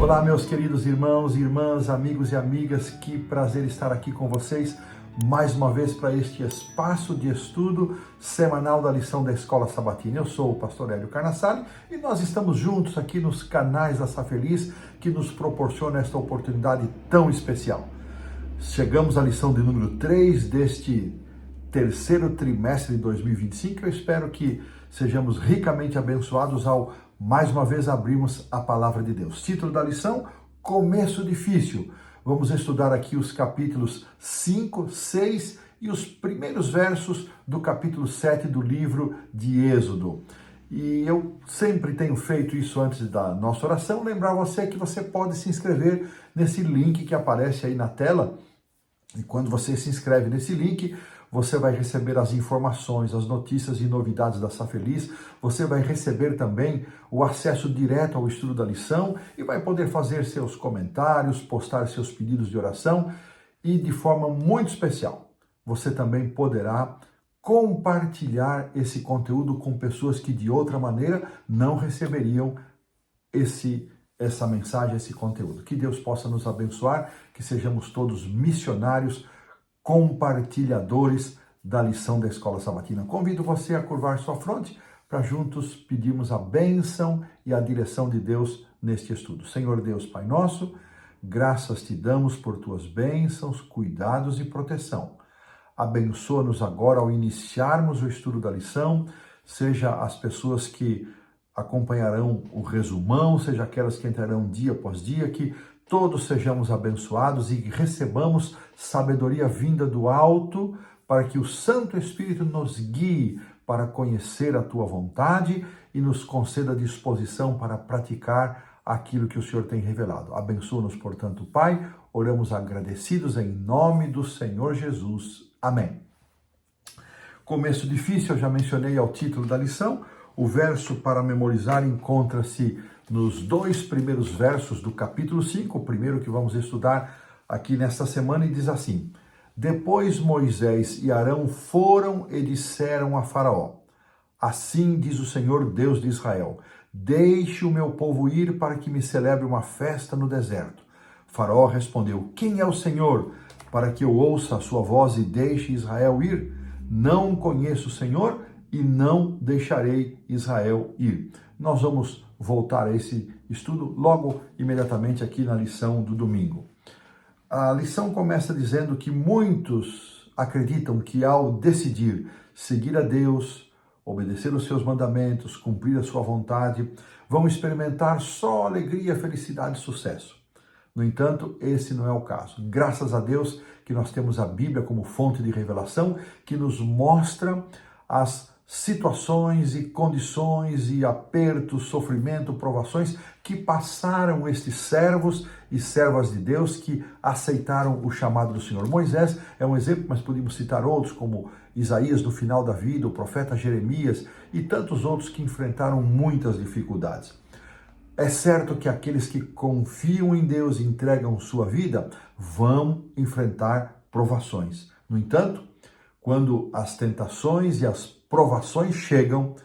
Olá, meus queridos irmãos, irmãs, amigos e amigas, que prazer estar aqui com vocês mais uma vez para este espaço de estudo semanal da lição da Escola Sabatina. Eu sou o pastor Hélio Carnassali e nós estamos juntos aqui nos canais da Sá Feliz, que nos proporciona esta oportunidade tão especial. Chegamos à lição de número 3 deste terceiro trimestre de 2025. Eu espero que sejamos ricamente abençoados ao mais uma vez abrimos a palavra de Deus. Título da lição: Começo Difícil. Vamos estudar aqui os capítulos 5, 6 e os primeiros versos do capítulo 7 do livro de Êxodo. E eu sempre tenho feito isso antes da nossa oração, lembrar você que você pode se inscrever nesse link que aparece aí na tela. E quando você se inscreve nesse link, você vai receber as informações, as notícias e novidades da Sá Feliz. Você vai receber também o acesso direto ao estudo da lição e vai poder fazer seus comentários, postar seus pedidos de oração e, de forma muito especial, você também poderá compartilhar esse conteúdo com pessoas que de outra maneira não receberiam essa mensagem, esse conteúdo. Que Deus possa nos abençoar, que sejamos todos missionários, compartilhadores da lição da Escola Sabatina. Convido você a curvar sua fronte para juntos pedirmos a bênção e a direção de Deus neste estudo. Senhor Deus, Pai nosso, graças te damos por tuas bênçãos, cuidados e proteção. Abençoa-nos agora ao iniciarmos o estudo da lição, seja as pessoas que acompanharão o resumão, seja aquelas que entrarão dia após dia, que todos sejamos abençoados e recebamos sabedoria vinda do alto, para que o Santo Espírito nos guie para conhecer a tua vontade e nos conceda disposição para praticar aquilo que o Senhor tem revelado. Abençoa-nos, portanto, Pai. Oramos agradecidos em nome do Senhor Jesus. Amém. Começo difícil, eu já mencionei ao título da lição. O verso para memorizar encontra-se nos dois primeiros versos do capítulo 5, o primeiro que vamos estudar aqui nesta semana, e diz assim: Depois Moisés e Arão foram e disseram a Faraó: Assim diz o Senhor Deus de Israel: Deixe o meu povo ir para que me celebre uma festa no deserto. Faraó respondeu: Quem é o Senhor, para que eu ouça a sua voz e deixe Israel ir? Não conheço o Senhor e não deixarei Israel ir. Nós vamos voltar a esse estudo logo, imediatamente aqui na lição do domingo. A lição começa dizendo que muitos acreditam que ao decidir seguir a Deus, obedecer os seus mandamentos, cumprir a sua vontade, vão experimentar só alegria, felicidade e sucesso. No entanto, esse não é o caso. Graças a Deus que nós temos a Bíblia como fonte de revelação, que nos mostra as situações e condições e apertos, sofrimento, provações que passaram estes servos e servas de Deus que aceitaram o chamado do Senhor. Moisés é um exemplo, mas podemos citar outros como Isaías no final da vida, o profeta Jeremias e tantos outros que enfrentaram muitas dificuldades. É certo que aqueles que confiam em Deus e entregam sua vida vão enfrentar provações. No entanto, quando as tentações e as provações chegam,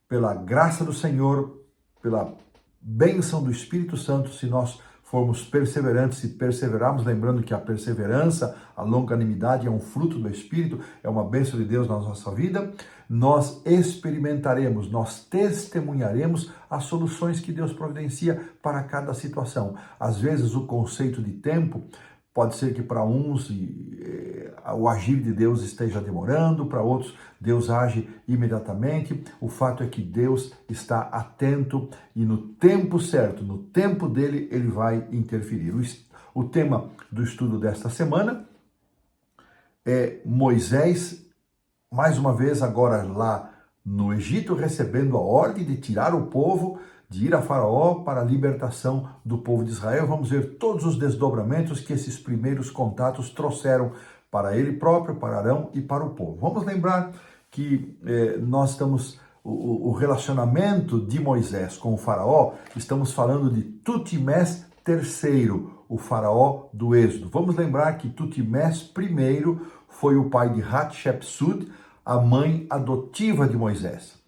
pela graça do Senhor, pela bênção do Espírito Santo, se nós formos perseverantes e perseverarmos, lembrando que a perseverança, a longanimidade é um fruto do Espírito, é uma bênção de Deus na nossa vida, nós experimentaremos, nós testemunharemos as soluções que Deus providencia para cada situação. Às vezes o conceito de tempo pode ser que para uns o agir de Deus esteja demorando, para outros Deus age imediatamente. O fato é que Deus está atento e no tempo certo, no tempo dele, ele vai interferir. O tema do estudo desta semana é Moisés, mais uma vez agora lá no Egito, recebendo a ordem de tirar o povo, de ir a Faraó para a libertação do povo de Israel. Vamos ver todos os desdobramentos que esses primeiros contatos trouxeram para ele próprio, para Arão e para o povo. Vamos lembrar que nós estamos, o relacionamento de Moisés com o Faraó, estamos falando de Tutimés III, o Faraó do Êxodo. Vamos lembrar que Tutimés I foi o pai de Hatshepsut, a mãe adotiva de Moisés.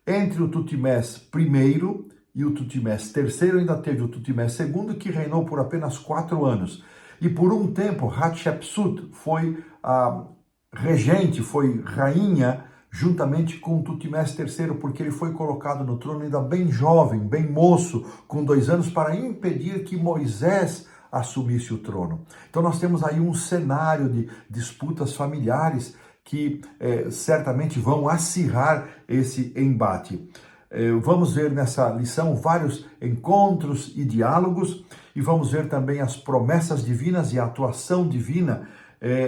Entre o Tutimés I e o Tutmés III, ainda teve o Tutmés II, que reinou por apenas 4 anos. E por um tempo, Hatshepsut foi a regente, foi rainha, juntamente com Tutmés III, porque ele foi colocado no trono ainda bem jovem, bem moço, com 2 anos, para impedir que Moisés assumisse o trono. Então nós temos aí um cenário de disputas familiares que certamente vão acirrar esse embate. Vamos ver nessa lição vários encontros e diálogos, e vamos ver também as promessas divinas e a atuação divina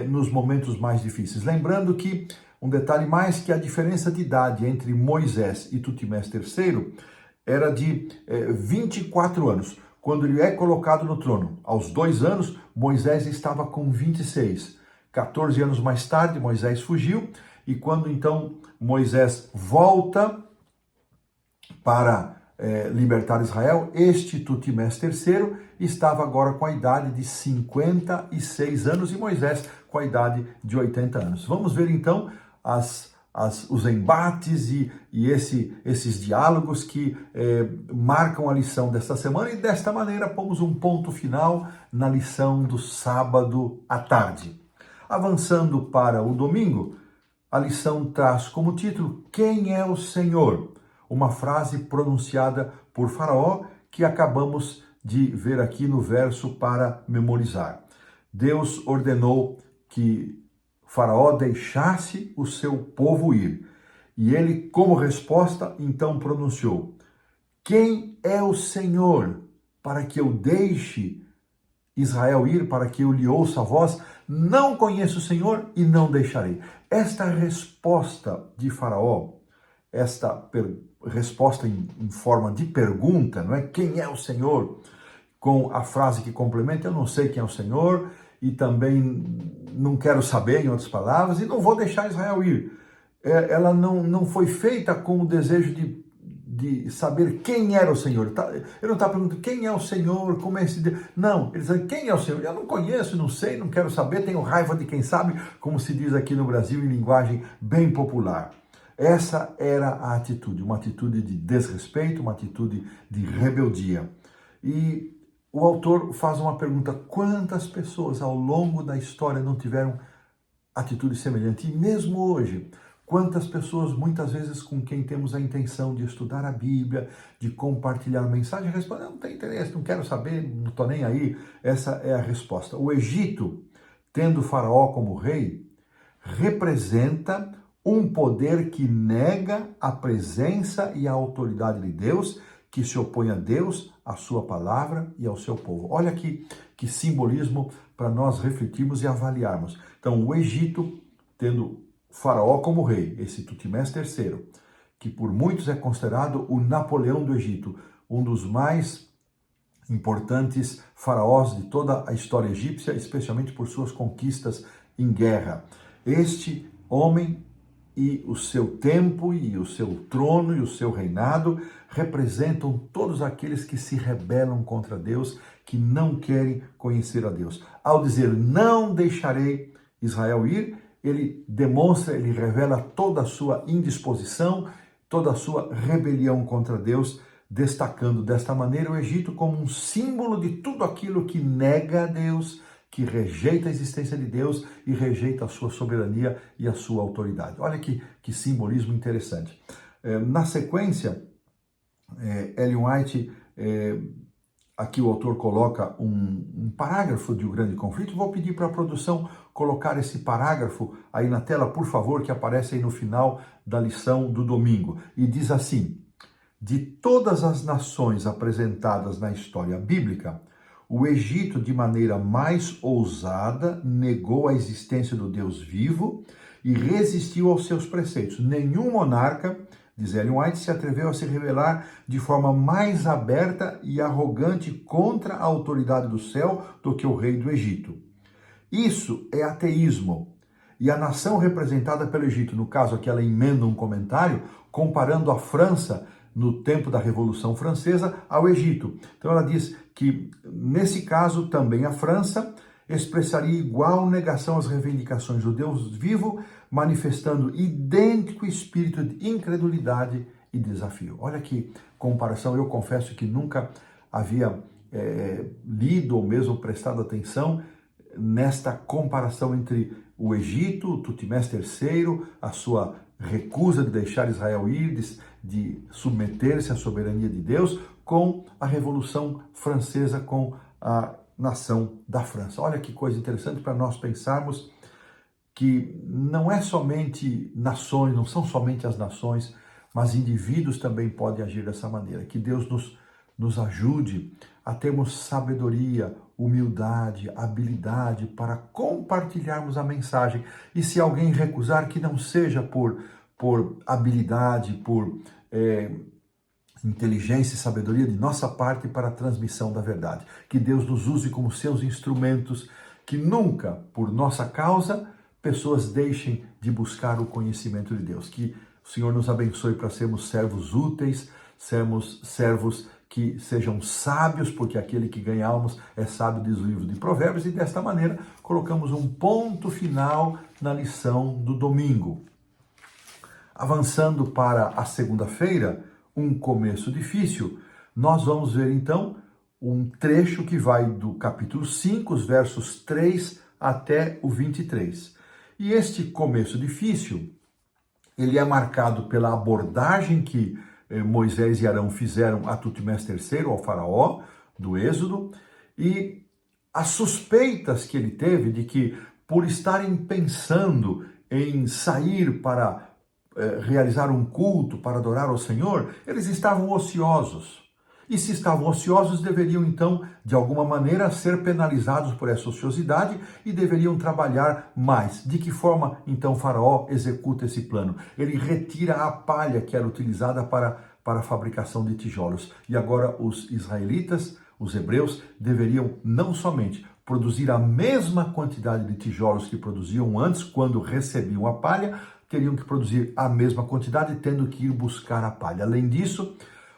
nos momentos mais difíceis. Lembrando que um detalhe mais, que a diferença de idade entre Moisés e Tutmés III era de 24 anos. Quando ele é colocado no trono, aos 2 anos, Moisés estava com 26. 14 anos mais tarde, Moisés fugiu, e quando então Moisés volta para libertar Israel, este Tutmés III estava agora com a idade de 56 anos e Moisés com a idade de 80 anos. Vamos ver então os embates e esses diálogos que marcam a lição desta semana, e desta maneira pomos um ponto final na lição do sábado à tarde. Avançando para o domingo, a lição traz como título: Quem é o Senhor? Uma frase pronunciada por Faraó que acabamos de ver aqui no verso para memorizar. Deus ordenou que Faraó deixasse o seu povo ir. E ele, como resposta, então pronunciou: Quem é o Senhor para que eu deixe Israel ir, para que eu lhe ouça a voz? Não conheço o Senhor e não deixarei. Esta resposta de Faraó, esta resposta em forma de pergunta, não é? Quem é o Senhor? Com a frase que complementa: eu não sei quem é o Senhor e também não quero saber, em outras palavras, e não vou deixar Israel ir. Ela não foi feita com o desejo de saber quem era o Senhor. Ele não está perguntando quem é o Senhor, como é esse Deus. Não, ele diz: quem é o Senhor? Eu não conheço, não sei, não quero saber, tenho raiva de quem sabe, como se diz aqui no Brasil em linguagem bem popular. Essa era a atitude, uma atitude de desrespeito, uma atitude de rebeldia. E o autor faz uma pergunta: quantas pessoas ao longo da história não tiveram atitude semelhante? E mesmo hoje, quantas pessoas, muitas vezes com quem temos a intenção de estudar a Bíblia, de compartilhar mensagem, respondem: não tem interesse, não quero saber, não estou nem aí. Essa é a resposta. O Egito, tendo Faraó como rei, representa um poder que nega a presença e a autoridade de Deus, que se opõe a Deus, à sua palavra e ao seu povo. Olha que simbolismo para nós refletirmos e avaliarmos. Então, o Egito, tendo Faraó como rei, esse Tutmés III, que por muitos é considerado o Napoleão do Egito, um dos mais importantes faraós de toda a história egípcia, especialmente por suas conquistas em guerra. Este homem e o seu tempo, e o seu trono, e o seu reinado representam todos aqueles que se rebelam contra Deus, que não querem conhecer a Deus. Ao dizer: não deixarei Israel ir, ele demonstra, ele revela toda a sua indisposição, toda a sua rebelião contra Deus, destacando desta maneira o Egito como um símbolo de tudo aquilo que nega a Deus, que rejeita a existência de Deus e rejeita a sua soberania e a sua autoridade. Olha que simbolismo interessante. Na sequência, Ellen White, aqui o autor coloca um parágrafo de O Grande Conflito. Vou pedir para a produção colocar esse parágrafo aí na tela, por favor, que aparece aí no final da lição do domingo. E diz assim: de todas as nações apresentadas na história bíblica, o Egito, de maneira mais ousada, negou a existência do Deus vivo e resistiu aos seus preceitos. Nenhum monarca, diz Ellen White, se atreveu a se rebelar de forma mais aberta e arrogante contra a autoridade do céu do que o rei do Egito. Isso é ateísmo. E a nação representada pelo Egito, no caso aqui ela emenda um comentário, comparando a França no tempo da Revolução Francesa ao Egito. Então ela diz que, nesse caso, também a França expressaria igual negação às reivindicações do Deus vivo, manifestando idêntico espírito de incredulidade e desafio. Olha que comparação, eu confesso que nunca havia lido ou mesmo prestado atenção nesta comparação entre o Egito, Tutmés III, a sua recusa de deixar Israel ir, de submeter-se à soberania de Deus, com a Revolução Francesa, com a nação da França. Olha que coisa interessante para nós pensarmos que não é somente nações, não são somente as nações, mas indivíduos também podem agir dessa maneira. Que Deus nos ajude a termos sabedoria, humildade, habilidade para compartilharmos a mensagem. E se alguém recusar, que não seja por habilidade, por inteligência e sabedoria de nossa parte para a transmissão da verdade. Que Deus nos use como seus instrumentos, que nunca, por nossa causa, pessoas deixem de buscar o conhecimento de Deus. Que o Senhor nos abençoe para sermos servos úteis, sermos servos que sejam sábios, porque aquele que ganha almas é sábio, diz o livro de Provérbios, e desta maneira colocamos um ponto final na lição do domingo. Avançando para a segunda-feira, um começo difícil, nós vamos ver então um trecho que vai do capítulo 5, os versos 3 até o 23. E este começo difícil, ele é marcado pela abordagem que Moisés e Arão fizeram a Tutmés III, ao faraó do Êxodo, e as suspeitas que ele teve de que, por estarem pensando em sair para realizar um culto, para adorar ao Senhor, eles estavam ociosos. E se estavam ociosos, deveriam então, de alguma maneira, ser penalizados por essa ociosidade e deveriam trabalhar mais. De que forma, então, Faraó executa esse plano? Ele retira a palha que era utilizada para a fabricação de tijolos. E agora os israelitas, os hebreus, deveriam não somente produzir a mesma quantidade de tijolos que produziam antes, quando recebiam a palha, teriam que produzir a mesma quantidade, tendo que ir buscar a palha. Além disso,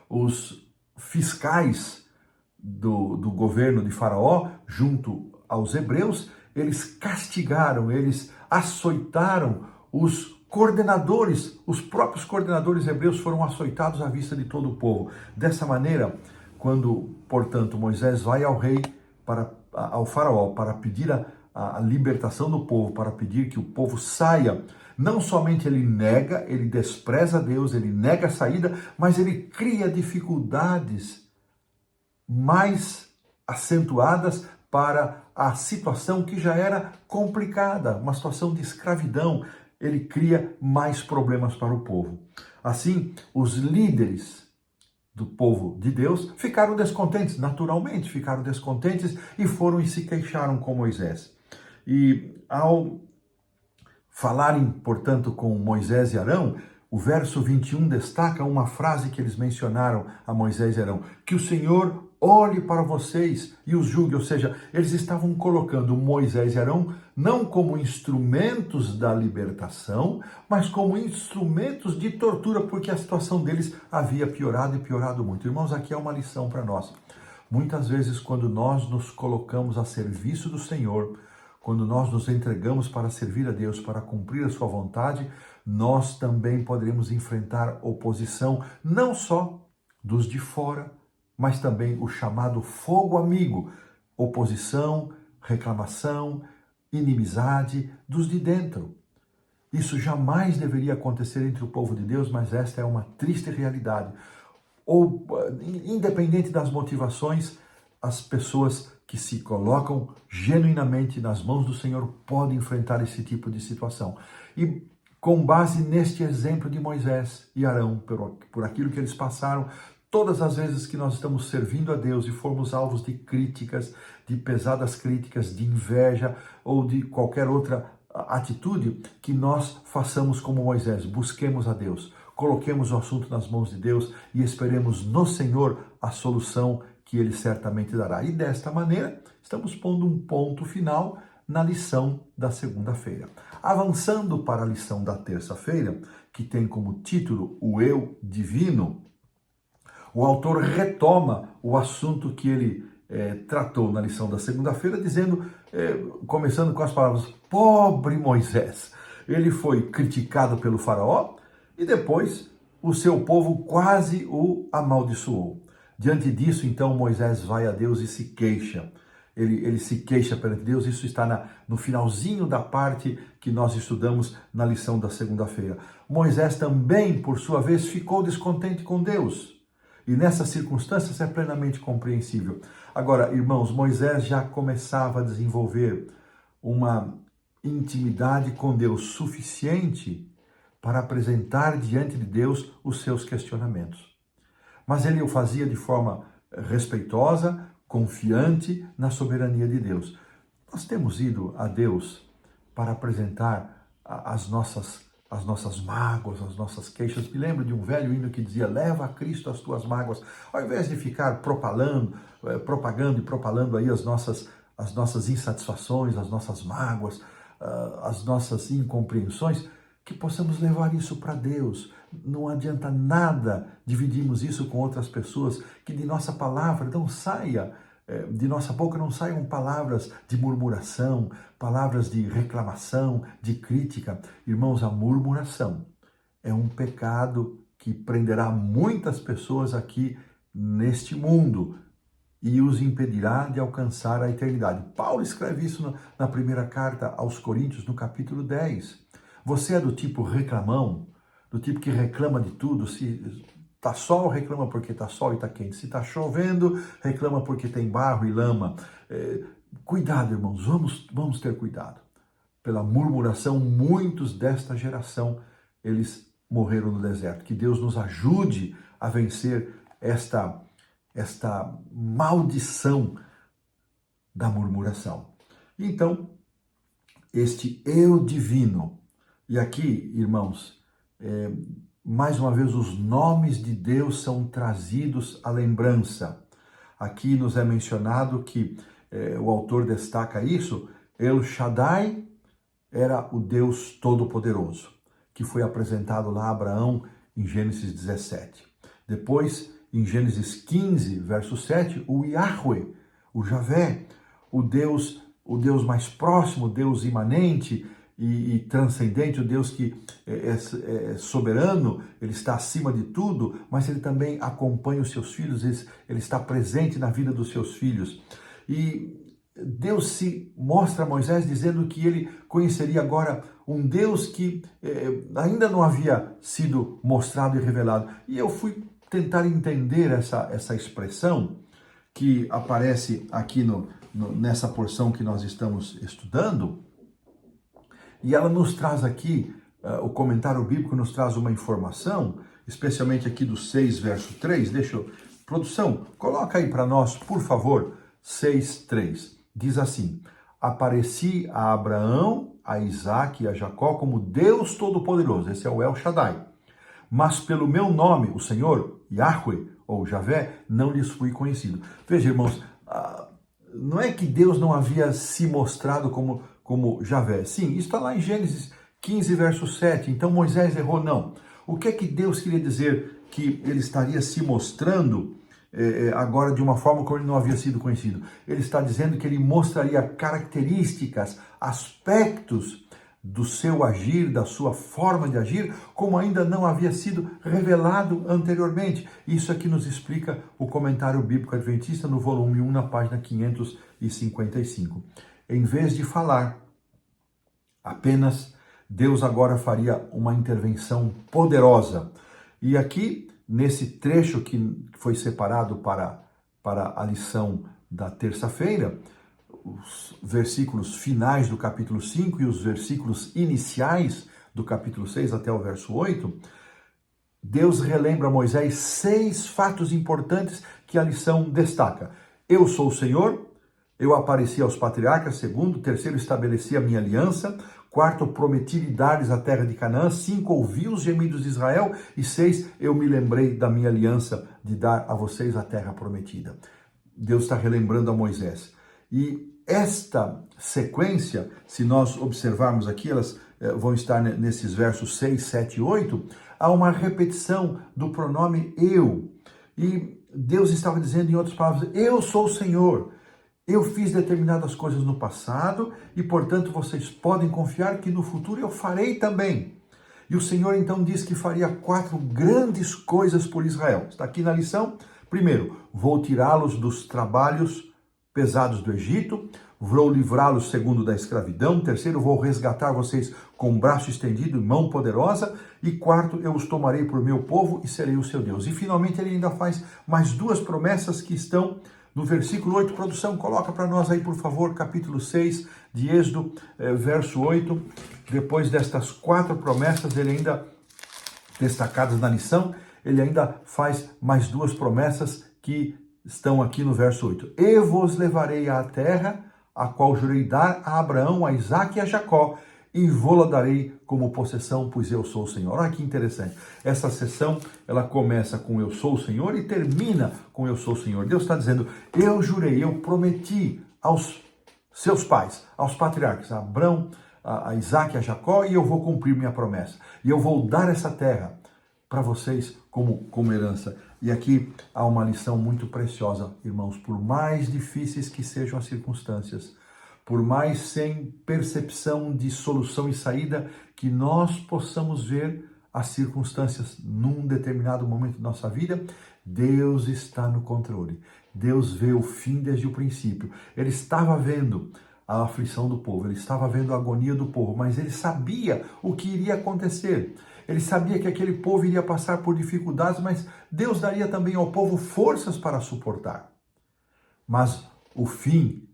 os fiscais do governo de Faraó, junto aos hebreus, eles castigaram, eles açoitaram os coordenadores, os próprios coordenadores hebreus foram açoitados à vista de todo o povo. Dessa maneira, quando, portanto, Moisés vai ao rei, ao faraó, para pedir a libertação do povo, para pedir que o povo saia, não somente ele nega, ele despreza Deus, ele nega a saída, mas ele cria dificuldades mais acentuadas para a situação que já era complicada, uma situação de escravidão. Ele cria mais problemas para o povo. Assim, os líderes do povo de Deus ficaram descontentes, naturalmente ficaram descontentes e foram e se queixaram com Moisés. E ao falarem, portanto, com Moisés e Arão, o verso 21 destaca uma frase que eles mencionaram a Moisés e Arão: que o Senhor olhe para vocês e os julgue. Ou seja, eles estavam colocando Moisés e Arão não como instrumentos da libertação, mas como instrumentos de tortura, porque a situação deles havia piorado e piorado muito. Irmãos, aqui é uma lição para nós. Muitas vezes, quando nós nos colocamos a serviço do Senhor, quando nós nos entregamos para servir a Deus, para cumprir a sua vontade, nós também poderemos enfrentar oposição, não só dos de fora, mas também o chamado fogo amigo, oposição, reclamação, inimizade dos de dentro. Isso jamais deveria acontecer entre o povo de Deus, mas esta é uma triste realidade. Ou, independente das motivações, as pessoas que se colocam genuinamente nas mãos do Senhor podem enfrentar esse tipo de situação. E com base neste exemplo de Moisés e Arão, por aquilo que eles passaram, todas as vezes que nós estamos servindo a Deus e formos alvos de críticas, de pesadas críticas, de inveja ou de qualquer outra atitude, que nós façamos como Moisés, busquemos a Deus, coloquemos o assunto nas mãos de Deus e esperemos no Senhor a solução que Ele certamente dará. E desta maneira, estamos pondo um ponto final na lição da segunda-feira. Avançando para a lição da terça-feira, que tem como título o Eu Divino, o autor retoma o assunto que ele tratou na lição da segunda-feira, dizendo, começando com as palavras: pobre Moisés. Ele foi criticado pelo faraó e depois o seu povo quase o amaldiçoou. Diante disso, então, Moisés vai a Deus e se queixa. Ele se queixa perante Deus. Isso está no finalzinho da parte que nós estudamos na lição da segunda-feira. Moisés também, por sua vez, ficou descontente com Deus. E nessas circunstâncias é plenamente compreensível. Agora, irmãos, Moisés já começava a desenvolver uma intimidade com Deus suficiente para apresentar diante de Deus os seus questionamentos. Mas ele o fazia de forma respeitosa, confiante na soberania de Deus. Nós temos ido a Deus para apresentar as nossas mágoas, as nossas queixas. Me lembro de um velho hino que dizia: leva a Cristo as tuas mágoas, ao invés de ficar propagando e propalando aí as nossas insatisfações, as nossas mágoas, as nossas incompreensões, que possamos levar isso para Deus. Não adianta nada dividirmos isso com outras pessoas, que de nossa palavra não saia, de nossa boca não saiam palavras de murmuração, palavras de reclamação, de crítica. Irmãos, a murmuração é um pecado que prenderá muitas pessoas aqui neste mundo e os impedirá de alcançar a eternidade. Paulo escreve isso na primeira carta aos Coríntios, no capítulo 10. Você é do tipo reclamão, do tipo que reclama de tudo. Se tá sol, reclama porque tá sol e tá quente. Se tá chovendo, reclama porque tem barro e lama. Cuidado, irmãos, vamos ter cuidado. Pela murmuração, muitos desta geração, eles morreram no deserto. Que Deus nos ajude a vencer esta maldição da murmuração. Então, este eu divino. E aqui, irmãos, mais uma vez os nomes de Deus são trazidos à lembrança. Aqui nos é mencionado que o autor destaca isso: El Shaddai era o Deus Todo-Poderoso, que foi apresentado lá a Abraão em Gênesis 17. Depois, em Gênesis 15, verso 7, o Yahweh, o Javé, o Deus mais próximo, o Deus imanente e transcendente, o Deus que é soberano, ele está acima de tudo, mas ele também acompanha os seus filhos, ele está presente na vida dos seus filhos. E Deus se mostra a Moisés dizendo que ele conheceria agora um Deus que ainda não havia sido mostrado e revelado. E eu fui tentar entender essa expressão que aparece aqui nessa porção que nós estamos estudando. E ela nos traz aqui, o comentário bíblico nos traz uma informação, especialmente aqui do 6, verso 3. Produção, coloca aí para nós, por favor, 6, 3. Diz assim: apareci a Abraão, a Isaque e a Jacó como Deus Todo-Poderoso. Esse é o El Shaddai. Mas pelo meu nome, o Senhor, Yahweh, ou Javé, não lhes fui conhecido. Veja, irmãos, não é que Deus não havia se mostrado como Javé. Sim, isso está lá em Gênesis 15, verso 7. Então Moisés errou, não. O que é que Deus queria dizer que ele estaria se mostrando agora de uma forma como ele não havia sido conhecido? Ele está dizendo que ele mostraria características, aspectos do seu agir, da sua forma de agir, como ainda não havia sido revelado anteriormente. Isso aqui nos explica o comentário bíblico adventista no volume 1, na página 555. Em vez de falar apenas, Deus agora faria uma intervenção poderosa. E aqui, nesse trecho que foi separado para a lição da terça-feira, os versículos finais do capítulo 5 e os versículos iniciais do capítulo 6 até o verso 8, Deus relembra a Moisés 6 fatos importantes que a lição destaca. Eu sou o Senhor, eu apareci aos patriarcas. Segundo, terceiro, estabeleci a minha aliança. Quarto, prometi-lhe dar-lhes a terra de Canaã. 5, ouvi os gemidos de Israel. E 6, eu me lembrei da minha aliança de dar a vocês a terra prometida. Deus está relembrando a Moisés. E esta sequência, se nós observarmos aqui, elas vão estar nesses versos 6, 7 e 8, há uma repetição do pronome eu. E Deus estava dizendo, em outras palavras, eu sou o Senhor. Eu fiz determinadas coisas no passado e, portanto, vocês podem confiar que no futuro eu farei também. E o Senhor então diz que faria 4 grandes coisas por Israel. Está aqui na lição. Primeiro, vou tirá-los dos trabalhos pesados do Egito, vou livrá-los segundo da escravidão. Terceiro, vou resgatar vocês com braço estendido e mão poderosa. E quarto, eu os tomarei por meu povo e serei o seu Deus. E finalmente ele ainda faz mais 2 promessas que estão no versículo 8. Produção, coloca para nós aí, por favor, capítulo 6 de Êxodo, verso 8. Depois destas 4 promessas, ele ainda, destacadas na lição, ele ainda faz mais 2 promessas que estão aqui no verso 8. E vos levarei à terra, a qual jurei dar a Abraão, a Isaque e a Jacó, e vou-la darei como possessão, pois eu sou o Senhor. Olha que interessante. Essa sessão, ela começa com eu sou o Senhor e termina com eu sou o Senhor. Deus está dizendo, eu jurei, eu prometi aos seus pais, aos patriarcas, a Abraão, a Isaque e a Jacó, e eu vou cumprir minha promessa. E eu vou dar essa terra para vocês como herança. E aqui há uma lição muito preciosa, irmãos. Por mais difíceis que sejam as circunstâncias, por mais sem percepção de solução e saída que nós possamos ver as circunstâncias num determinado momento da nossa vida, Deus está no controle. Deus vê o fim desde o princípio. Ele estava vendo a aflição do povo, ele estava vendo a agonia do povo, mas ele sabia o que iria acontecer. Ele sabia que aquele povo iria passar por dificuldades, mas Deus daria também ao povo forças para suportar. Mas o fim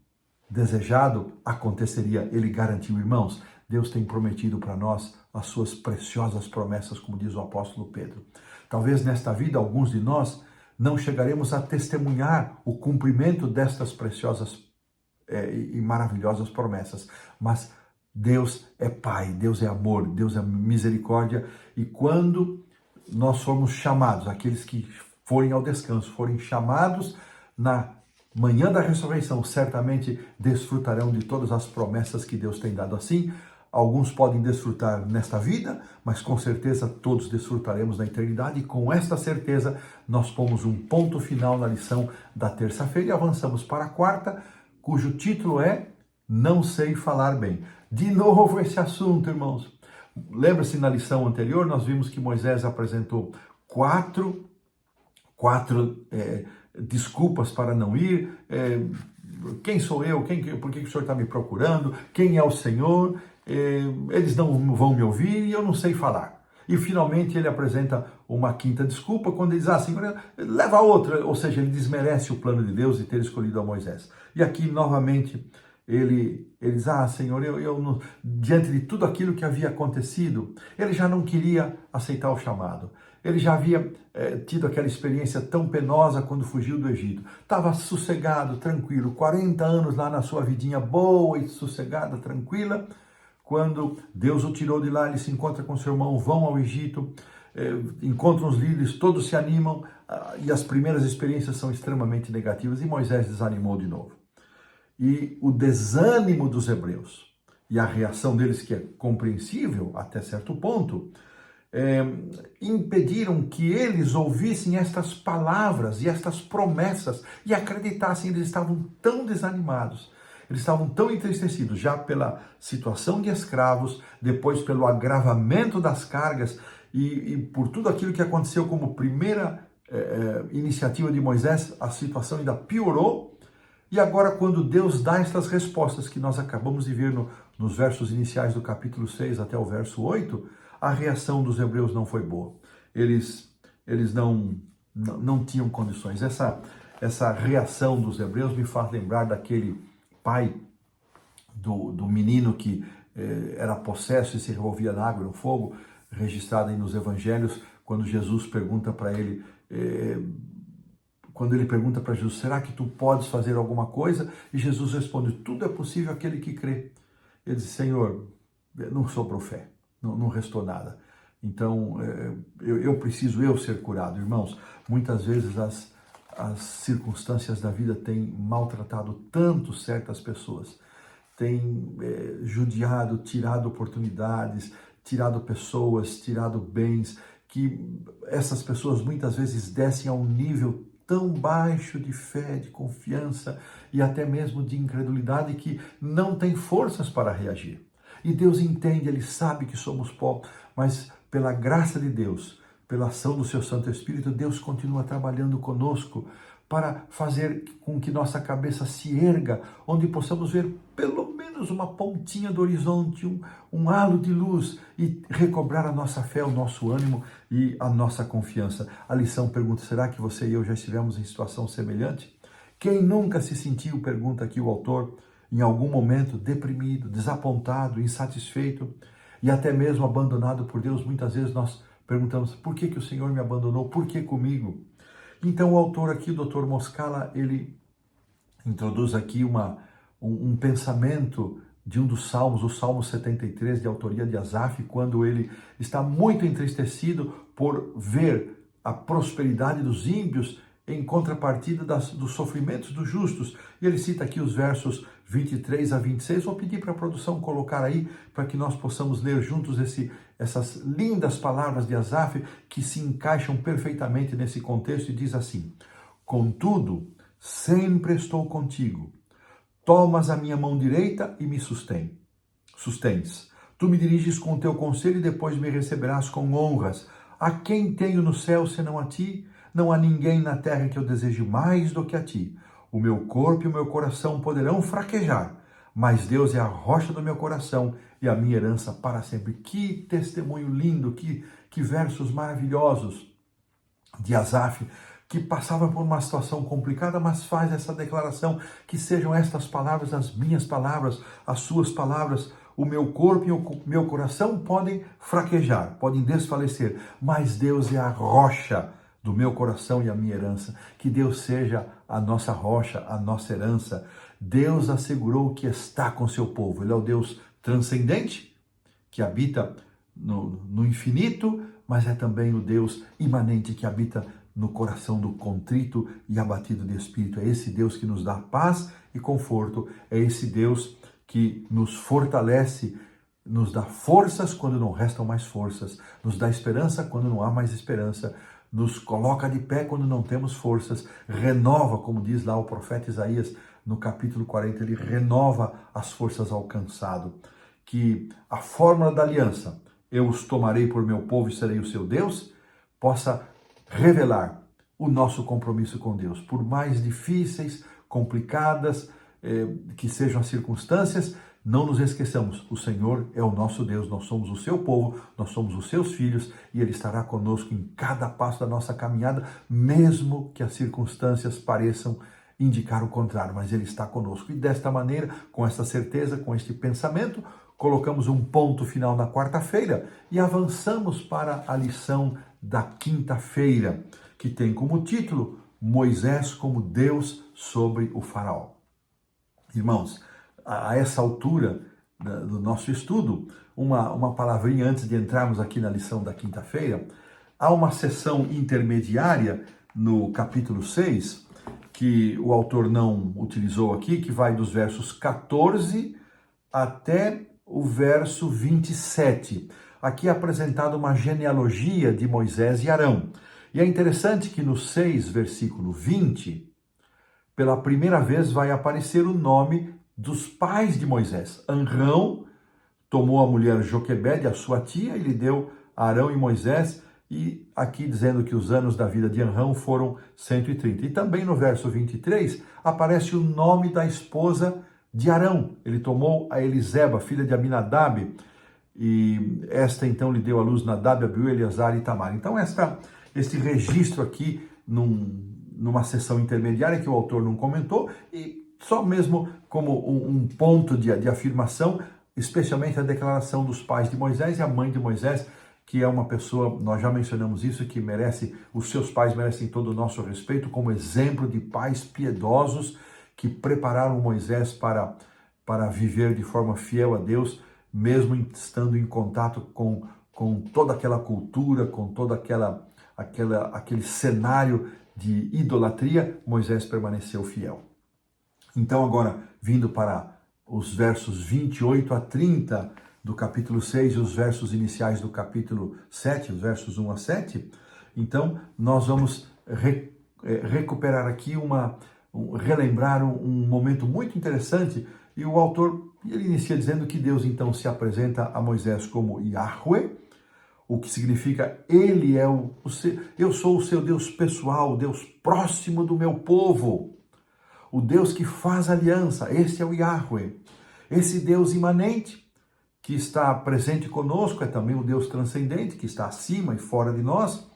desejado aconteceria, ele garantiu, irmãos. Deus tem prometido para nós as suas preciosas promessas, como diz o apóstolo Pedro. Talvez nesta vida, alguns de nós não chegaremos a testemunhar o cumprimento destas preciosas e maravilhosas promessas, mas Deus é Pai, Deus é amor, Deus é misericórdia, e quando nós formos chamados, aqueles que forem ao descanso, forem chamados na manhã da ressurreição, certamente desfrutarão de todas as promessas que Deus tem dado. Assim, alguns podem desfrutar nesta vida, mas com certeza todos desfrutaremos na eternidade, e com esta certeza nós pomos um ponto final na lição da terça-feira e avançamos para a quarta, cujo título é Não Sei Falar Bem. De novo esse assunto, irmãos. Lembra-se, na lição anterior nós vimos que Moisés apresentou quatro desculpas para não ir. Quem sou eu? Por que o Senhor está me procurando? Quem é o Senhor? Eles não vão me ouvir e eu não sei falar. E finalmente ele apresenta uma quinta desculpa quando ele diz Senhor, leva outra. Ou seja, ele desmerece o plano de Deus de ter escolhido a Moisés. E aqui novamente ele diz, Senhor, eu diante de tudo aquilo que havia acontecido, ele já não queria aceitar o chamado. Ele já havia tido aquela experiência tão penosa quando fugiu do Egito. Estava sossegado, tranquilo, 40 anos lá na sua vidinha boa e sossegada, tranquila. Quando Deus o tirou de lá, ele se encontra com seu irmão, vão ao Egito, encontram os líderes, todos se animam, e as primeiras experiências são extremamente negativas, e Moisés desanimou de novo. E o desânimo dos hebreus e a reação deles, que é compreensível até certo ponto, impediram que eles ouvissem estas palavras e estas promessas e acreditassem. Eles estavam tão desanimados, eles estavam tão entristecidos, já pela situação de escravos, depois pelo agravamento das cargas e por tudo aquilo que aconteceu como primeira iniciativa de Moisés, a situação ainda piorou. E agora, quando Deus dá estas respostas que nós acabamos de ver nos versos iniciais do capítulo 6 até o verso 8, a reação dos hebreus não foi boa. Eles não tinham condições. Essa reação dos hebreus me faz lembrar daquele pai do menino que era possesso e se revolvia na água e no fogo, registrado aí nos evangelhos, quando Jesus pergunta para ele... Quando ele pergunta para Jesus, será que tu podes fazer alguma coisa? E Jesus responde, tudo é possível àquele que crê. Ele diz, Senhor, não sobrou fé, não restou nada. Então, eu preciso ser curado. Irmãos, muitas vezes as circunstâncias da vida têm maltratado tanto certas pessoas, têm judiado, tirado oportunidades, tirado pessoas, tirado bens, que essas pessoas muitas vezes descem a um nível tão baixo de fé, de confiança e até mesmo de incredulidade que não tem forças para reagir. E Deus entende, Ele sabe que somos pó, mas pela graça de Deus, pela ação do seu Santo Espírito, Deus continua trabalhando conosco para fazer com que nossa cabeça se erga, onde possamos ver pelo menos uma pontinha do horizonte, um halo de luz e recobrar a nossa fé, o nosso ânimo e a nossa confiança. A lição pergunta, será que você e eu já estivemos em situação semelhante? Quem nunca se sentiu, pergunta aqui o autor, em algum momento deprimido, desapontado, insatisfeito e até mesmo abandonado por Deus? Muitas vezes nós perguntamos, por que o Senhor me abandonou? Por que comigo? Então o autor aqui, o Dr. Moscala, ele introduz aqui um pensamento de um dos salmos, o Salmo 73, de autoria de Asaf, quando ele está muito entristecido por ver a prosperidade dos ímpios em contrapartida dos sofrimentos dos justos. E ele cita aqui os versos 23 a 26. Vou pedir para a produção colocar aí, para que nós possamos ler juntos essas lindas palavras de Asaf, que se encaixam perfeitamente nesse contexto, e diz assim: contudo, sempre estou contigo. Tomas a minha mão direita e me sustens. Tu me diriges com o teu conselho e depois me receberás com honras. A quem tenho no céu senão a ti? Não há ninguém na terra que eu deseje mais do que a ti. O meu corpo e o meu coração poderão fraquejar, mas Deus é a rocha do meu coração e a minha herança para sempre. Que testemunho lindo, que versos maravilhosos de Asaf, que passava por uma situação complicada, mas faz essa declaração, que sejam estas palavras as minhas palavras, as suas palavras. O meu corpo e o meu coração podem fraquejar, podem desfalecer, mas Deus é a rocha do meu coração e a minha herança. Que Deus seja a nossa rocha, a nossa herança. Deus assegurou que está com seu povo. Ele é o Deus transcendente, que habita no infinito, mas é também o Deus imanente, que habita no coração do contrito e abatido de espírito. É esse Deus que nos dá paz e conforto. É esse Deus que nos fortalece, nos dá forças quando não restam mais forças, nos dá esperança quando não há mais esperança, nos coloca de pé quando não temos forças, renova, como diz lá o profeta Isaías, no capítulo 40, ele renova as forças ao cansado. Que a fórmula da aliança, eu os tomarei por meu povo e serei o seu Deus, possa revelar o nosso compromisso com Deus. Por mais difíceis, complicadas que sejam as circunstâncias, não nos esqueçamos, o Senhor é o nosso Deus, nós somos o seu povo, nós somos os seus filhos e Ele estará conosco em cada passo da nossa caminhada, mesmo que as circunstâncias pareçam indicar o contrário, mas Ele está conosco. E desta maneira, com esta certeza, com este pensamento, colocamos um ponto final na quarta-feira e avançamos para a lição da quinta-feira, que tem como título Moisés como Deus sobre o faraó. Irmãos, a essa altura do nosso estudo, uma palavrinha antes de entrarmos aqui na lição da quinta-feira, há uma sessão intermediária no capítulo 6, que o autor não utilizou aqui, que vai dos versos 14 até o verso 27. Aqui é apresentada uma genealogia de Moisés e Arão. E é interessante que no 6, versículo 20, pela primeira vez vai aparecer o nome dos pais de Moisés. Amrão tomou a mulher Joquebede, a sua tia, e lhe deu Arão e Moisés, e aqui dizendo que os anos da vida de Amrão foram 130. E também no verso 23 aparece o nome da esposa de Arão. Ele tomou a Eliseba, filha de Aminadab, e esta então lhe deu à luz Nadab, Abiú, Eleazar e Tamar. Então este registro aqui numa sessão intermediária que o autor não comentou, e só mesmo como um ponto de afirmação, especialmente a declaração dos pais de Moisés e a mãe de Moisés, que é uma pessoa, nós já mencionamos isso, que merece, os seus pais merecem todo o nosso respeito, como exemplo de pais piedosos que prepararam Moisés para viver de forma fiel a Deus, mesmo estando em contato com toda aquela cultura, com todo aquele cenário de idolatria, Moisés permaneceu fiel. Então agora, vindo para os versos 28 a 30 do capítulo 6 e os versos iniciais do capítulo 7, os versos 1 a 7, então nós vamos recuperar aqui relembrar um momento muito interessante, e o autor ele inicia dizendo que Deus então se apresenta a Moisés como Yahweh, o que significa Ele é eu sou o seu Deus pessoal, o Deus próximo do meu povo, o Deus que faz aliança. Esse é o Yahweh, esse Deus imanente que está presente conosco, é também o Deus transcendente que está acima e fora de nós.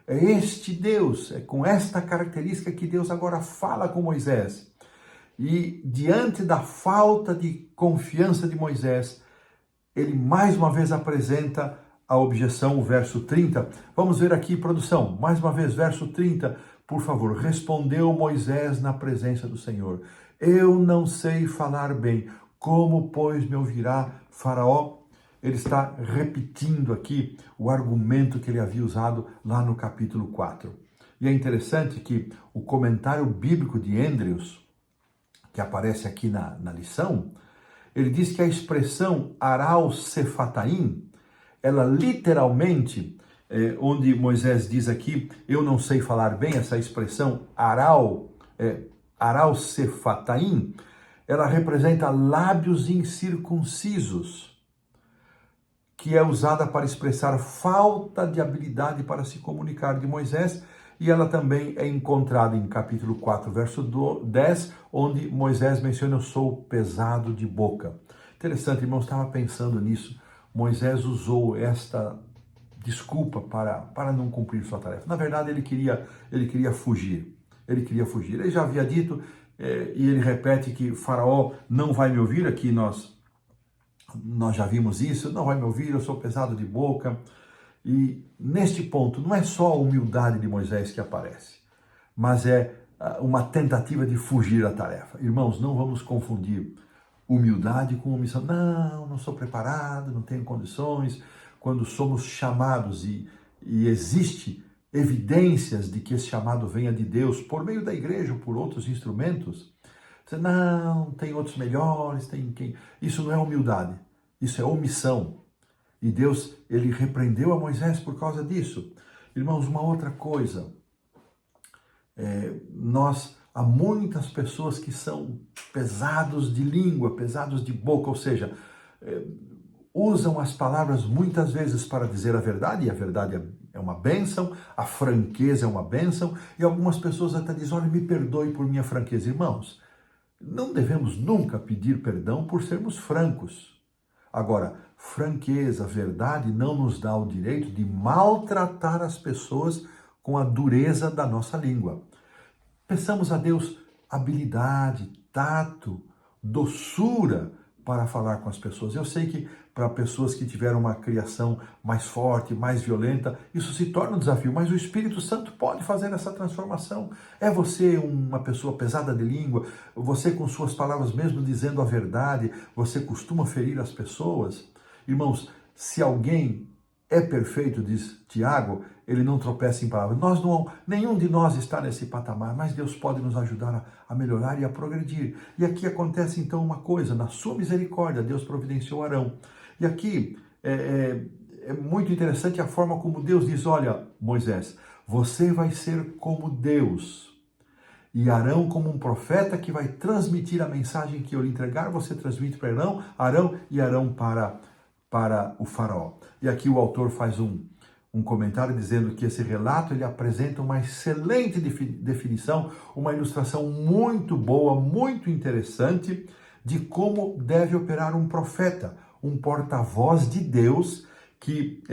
É este Deus, é com esta característica que Deus agora fala com Moisés. E diante da falta de confiança de Moisés, ele mais uma vez apresenta a objeção, o verso 30. Vamos ver aqui, produção, mais uma vez, verso 30, por favor. Respondeu Moisés na presença do Senhor: eu não sei falar bem, como, pois, me ouvirá Faraó? Ele está repetindo aqui o argumento que ele havia usado lá no capítulo 4. E é interessante que o comentário bíblico de Andrews, que aparece aqui na lição, ele diz que a expressão Arau Sefataim, ela literalmente, onde Moisés diz aqui, eu não sei falar bem, essa expressão Arau Sefataim, ela representa lábios incircuncisos, que é usada para expressar falta de habilidade para se comunicar de Moisés, e ela também é encontrada em capítulo 4, verso 10, onde Moisés menciona: eu sou pesado de boca. Interessante, irmão, estava pensando nisso. Moisés usou esta desculpa para não cumprir sua tarefa. Na verdade, ele queria fugir. Ele já havia dito, e ele repete que Faraó não vai me ouvir. Aqui nós já vimos isso, não vai me ouvir, eu sou pesado de boca. E neste ponto, não é só a humildade de Moisés que aparece, mas é uma tentativa de fugir da tarefa. Irmãos, não vamos confundir humildade com omissão. Não sou preparado, não tenho condições. Quando somos chamados e existe evidências de que esse chamado venha de Deus por meio da igreja ou por outros instrumentos, você não, tem outros melhores, tem quem. Isso não é humildade, isso é omissão. E Deus, ele repreendeu a Moisés por causa disso. Irmãos, uma outra coisa, há muitas pessoas que são pesados de língua, pesados de boca, ou seja, usam as palavras muitas vezes para dizer a verdade, e a verdade é uma bênção, a franqueza é uma bênção, e algumas pessoas até dizem: olha, me perdoe por minha franqueza. Irmãos, não devemos nunca pedir perdão por sermos francos. Agora, franqueza, verdade não nos dá o direito de maltratar as pessoas com a dureza da nossa língua. Peçamos a Deus habilidade, tato, doçura para falar com as pessoas. Eu sei que para pessoas que tiveram uma criação mais forte, mais violenta, isso se torna um desafio, mas o Espírito Santo pode fazer essa transformação. É você uma pessoa pesada de língua, você com suas palavras mesmo dizendo a verdade, você costuma ferir as pessoas? Irmãos, se alguém é perfeito, diz Tiago, ele não tropeça em palavras. Nenhum de nós está nesse patamar, mas Deus pode nos ajudar a melhorar e a progredir. E aqui acontece então uma coisa: na sua misericórdia, Deus providenciou Arão. E aqui é muito interessante a forma como Deus diz: olha, Moisés, você vai ser como Deus. E Arão como um profeta que vai transmitir a mensagem que eu lhe entregar, você transmite para Arão e Arão para o faraó. E aqui o autor faz um comentário dizendo que esse relato ele apresenta uma excelente definição, uma ilustração muito boa, muito interessante de como deve operar um profeta, um porta-voz de Deus que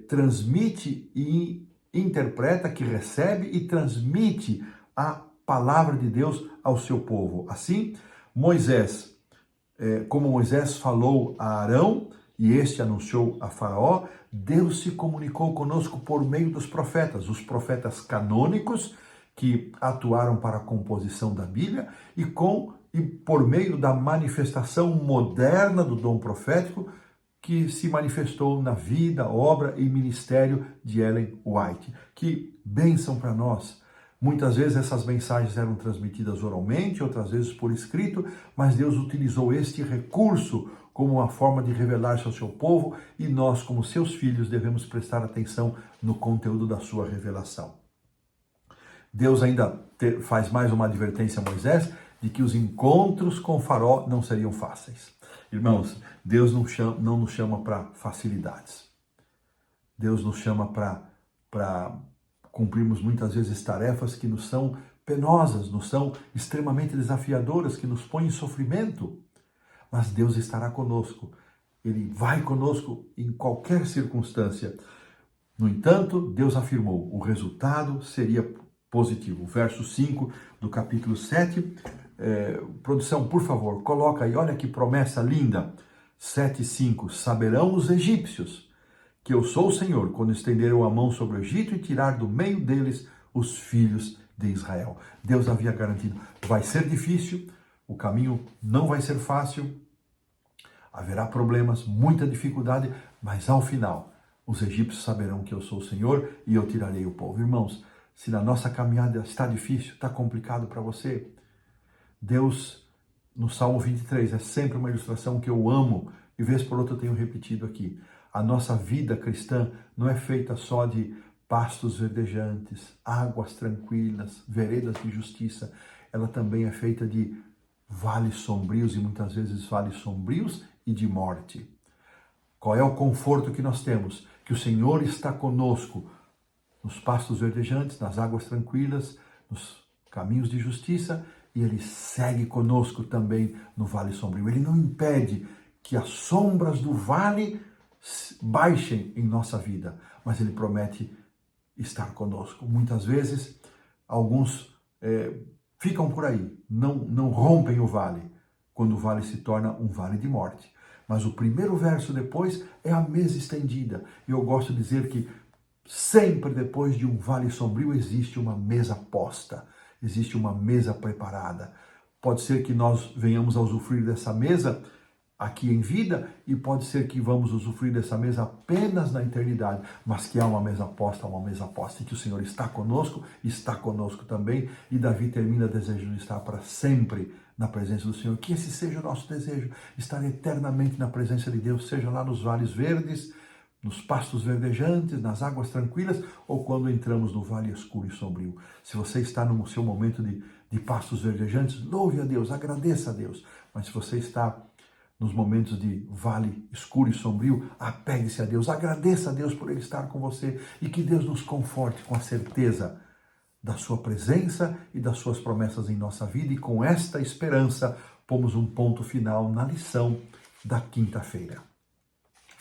transmite e interpreta, que recebe e transmite a palavra de Deus ao seu povo. Assim, Moisés, como Moisés falou a Arão, e este anunciou a Faraó, Deus se comunicou conosco por meio dos profetas, os profetas canônicos que atuaram para a composição da Bíblia e por meio da manifestação moderna do dom profético que se manifestou na vida, obra e ministério de Ellen White. Que bênção para nós! Muitas vezes essas mensagens eram transmitidas oralmente, outras vezes por escrito, mas Deus utilizou este recurso como uma forma de revelar-se ao seu povo, e nós, como seus filhos, devemos prestar atenção no conteúdo da sua revelação. Deus ainda faz mais uma advertência a Moisés de que os encontros com o Faraó não seriam fáceis. Irmãos, Deus não nos chama para facilidades. Deus nos chama para cumprirmos muitas vezes tarefas que nos são penosas, nos são extremamente desafiadoras, que nos põem em sofrimento. Mas Deus estará conosco. Ele vai conosco em qualquer circunstância. No entanto, Deus afirmou, o resultado seria positivo. Verso 5 do capítulo 7. Produção, por favor, coloca aí, olha que promessa linda. 7:5. Saberão os egípcios que eu sou o Senhor, quando estenderam a mão sobre o Egito e tirar do meio deles os filhos de Israel. Deus havia garantido, vai ser difícil, o caminho não vai ser fácil, haverá problemas, muita dificuldade, mas ao final, os egípcios saberão que eu sou o Senhor e eu tirarei o povo. Irmãos, se na nossa caminhada está difícil, está complicado para você, Deus, no Salmo 23, é sempre uma ilustração que eu amo, e vez por outra eu tenho repetido aqui. A nossa vida cristã não é feita só de pastos verdejantes, águas tranquilas, veredas de justiça. Ela também é feita de vales sombrios e muitas vezes vales sombrios e de morte. Qual é o conforto que nós temos? Que o Senhor está conosco nos pastos verdejantes, nas águas tranquilas, nos caminhos de justiça, e Ele segue conosco também no vale sombrio. Ele não impede que as sombras do vale baixem em nossa vida, mas Ele promete estar conosco. Muitas vezes, alguns ficam por aí, não rompem o vale, quando o vale se torna um vale de morte. Mas o primeiro verso depois é a mesa estendida. E eu gosto de dizer que sempre depois de um vale sombrio existe uma mesa posta, existe uma mesa preparada. Pode ser que nós venhamos a usufruir dessa mesa aqui em vida, e pode ser que vamos usufruir dessa mesa apenas na eternidade, mas que há uma mesa posta, e que o Senhor está conosco também, e Davi termina desejando estar para sempre na presença do Senhor. Que esse seja o nosso desejo, estar eternamente na presença de Deus, seja lá nos vales verdes, nos pastos verdejantes, nas águas tranquilas, ou quando entramos no vale escuro e sombrio. Se você está no seu momento de pastos verdejantes, louve a Deus, agradeça a Deus. Mas se você está nos momentos de vale escuro e sombrio, apegue-se a Deus, agradeça a Deus por Ele estar com você, e que Deus nos conforte com a certeza da sua presença e das suas promessas em nossa vida, e com esta esperança pomos um ponto final na lição da quinta-feira.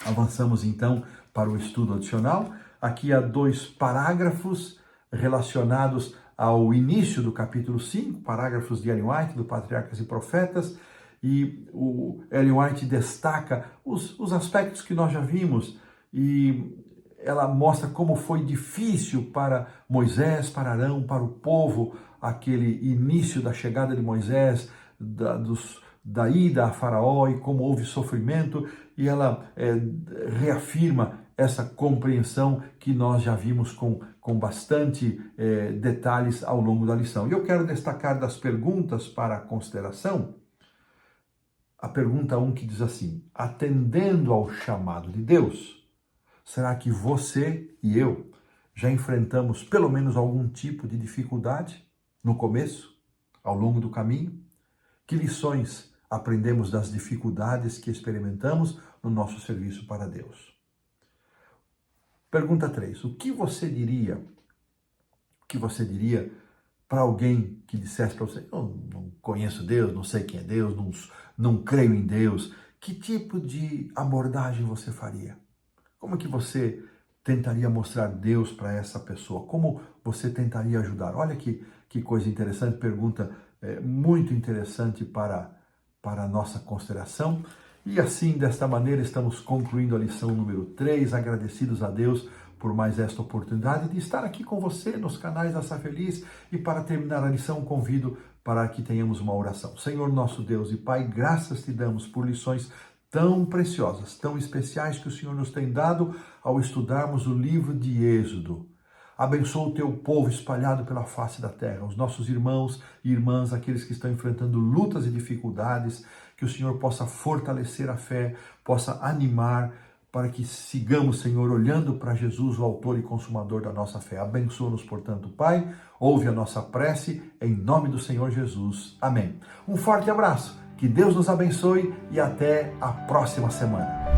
Avançamos então para o estudo adicional. Aqui há 2 parágrafos relacionados ao início do capítulo 5, parágrafos de Ellen White, do Patriarcas e Profetas, e o Ellen White destaca os aspectos que nós já vimos, e ela mostra como foi difícil para Moisés, para Arão, para o povo, aquele início da chegada de Moisés, da ida a Faraó, e como houve sofrimento, e ela reafirma essa compreensão que nós já vimos com bastante detalhes ao longo da lição. E eu quero destacar das perguntas para a consideração, a pergunta 1 que diz assim: atendendo ao chamado de Deus, será que você e eu já enfrentamos pelo menos algum tipo de dificuldade no começo, ao longo do caminho? Que lições aprendemos das dificuldades que experimentamos no nosso serviço para Deus? Pergunta 3. O que você diria para alguém que dissesse para você: eu não conheço Deus, não sei quem é Deus, não creio em Deus? Que tipo de abordagem você faria? Como é que você tentaria mostrar Deus para essa pessoa? Como você tentaria ajudar? Olha que coisa interessante, pergunta muito interessante para a nossa consideração. E assim, desta maneira, estamos concluindo a lição número 3, agradecidos a Deus por mais esta oportunidade de estar aqui com você nos canais da Sá Feliz. E para terminar a lição, convido para que tenhamos uma oração. Senhor nosso Deus e Pai, graças te damos por lições tão preciosas, tão especiais que o Senhor nos tem dado ao estudarmos o livro de Êxodo. Abençoa o teu povo espalhado pela face da terra, os nossos irmãos e irmãs, aqueles que estão enfrentando lutas e dificuldades, que o Senhor possa fortalecer a fé, possa animar, para que sigamos, Senhor, olhando para Jesus, o autor e consumador da nossa fé. Abençoa-nos, portanto, Pai, ouve a nossa prece, em nome do Senhor Jesus. Amém. Um forte abraço, que Deus nos abençoe e até a próxima semana.